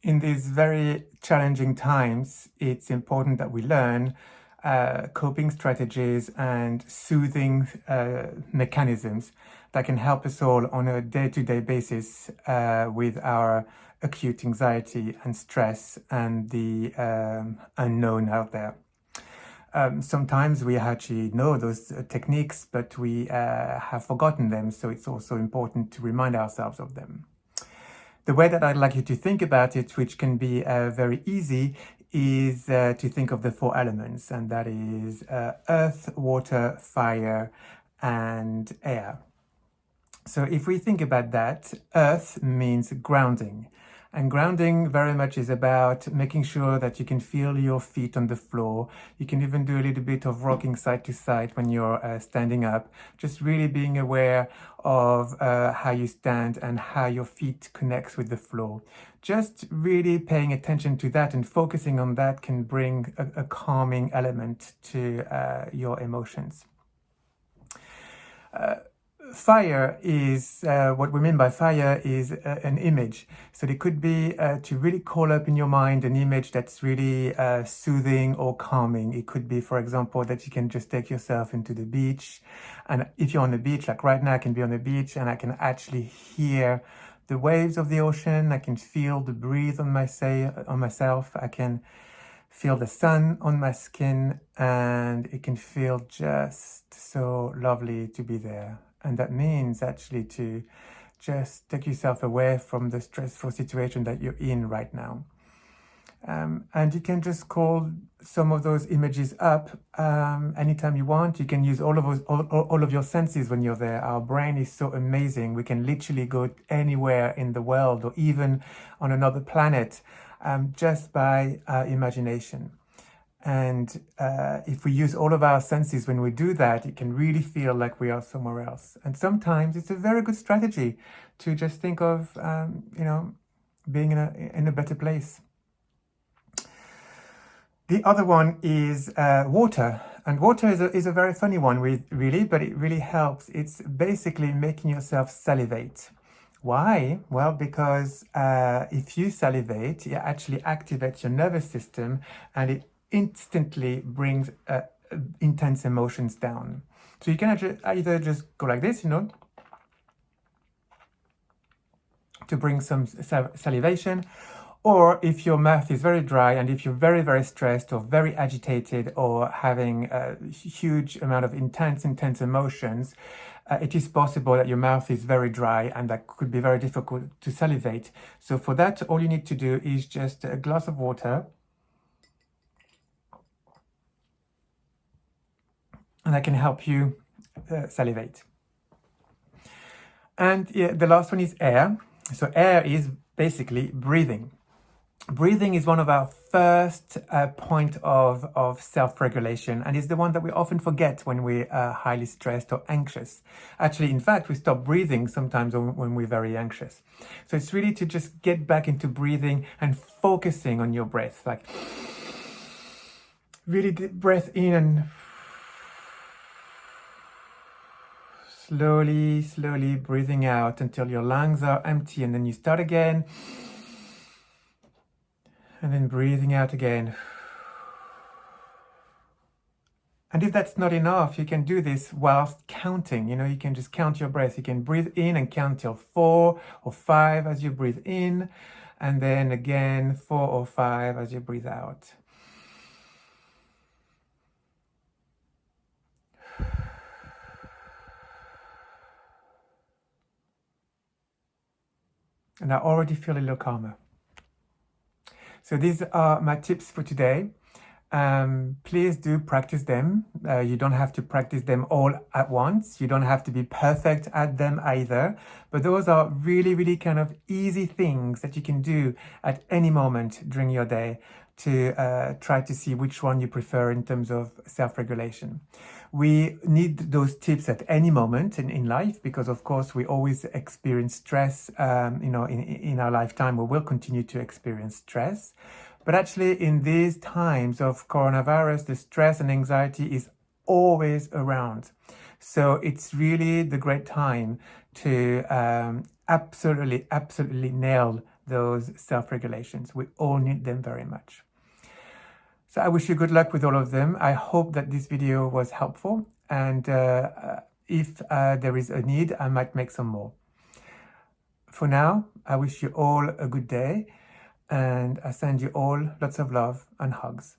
In these very challenging times, it's important that we learn coping strategies and soothing mechanisms that can help us all on a day-to-day basis with our acute anxiety and stress and the unknown out there. Sometimes we actually know those techniques, but we have forgotten them, so it's also important to remind ourselves of them. The way that I'd like you to think about it, which can be very easy, is to think of the four elements, and that is earth, water, fire, and air. So if we think about that, earth means grounding. And grounding very much is about making sure that you can feel your feet on the floor. You can even do a little bit of rocking side to side when you're standing up. Just really being aware of how you stand and how your feet connects with the floor. Just really paying attention to that and focusing on that can bring a calming element to your emotions. Fire is, what we mean by fire is an image. So it could be to really call up in your mind an image that's really soothing or calming. It could be, for example, that you can just take yourself into the beach. And if you're on the beach, like right now, I can be on the beach and I can actually hear the waves of the ocean. I can feel the breeze on myself. I can feel the sun on my skin, and it can feel just so lovely to be there. And that means actually to just take yourself away from the stressful situation that you're in right now. And you can just call some of those images up anytime you want. You can use all of your senses when you're there. Our brain is so amazing. We can literally go anywhere in the world or even on another planet just by imagination. And if we use all of our senses when we do that, it can really feel like we are somewhere else. And sometimes it's a very good strategy to just think of, being in a better place. The other one is water. And water is a very funny one, really, but it really helps. It's basically making yourself salivate. Why? Well, because if you salivate, it actually activates your nervous system and it instantly brings intense emotions down. So you can either just go like this, to bring some salivation, or if your mouth is very dry and if you're very, very stressed or very agitated or having a huge amount of intense emotions, it is possible that your mouth is very dry and that could be very difficult to salivate. So for that, all you need to do is just a glass of water, and that can help you salivate. And the last one is air. So air is basically breathing. Breathing is one of our first point of self-regulation, and is the one that we often forget when we are highly stressed or anxious. Actually, in fact, we stop breathing sometimes when we're very anxious. So it's really to just get back into breathing and focusing on your breath, like really deep breath in and slowly breathing out until your lungs are empty, and then you start again. And then breathing out again. And if that's not enough, you can do this whilst counting. You can just count your breath. You can breathe in and count till 4 or 5 as you breathe in, and then again 4 or 5 as you breathe out. And I already feel a little calmer. So these are my tips for today. Please do practice them. You don't have to practice them all at once. You don't have to be perfect at them either. But those are really, really kind of easy things that you can do at any moment during your day to try to see which one you prefer in terms of self-regulation. We need those tips at any moment in life because, of course, we always experience stress. In our lifetime, we will continue to experience stress. But actually, in these times of coronavirus, the stress and anxiety is always around. So it's really the great time to absolutely nail those self-regulations. We all need them very much. So I wish you good luck with all of them. I hope that this video was helpful, and if there is a need, I might make some more. For now, I wish you all a good day, and I send you all lots of love and hugs.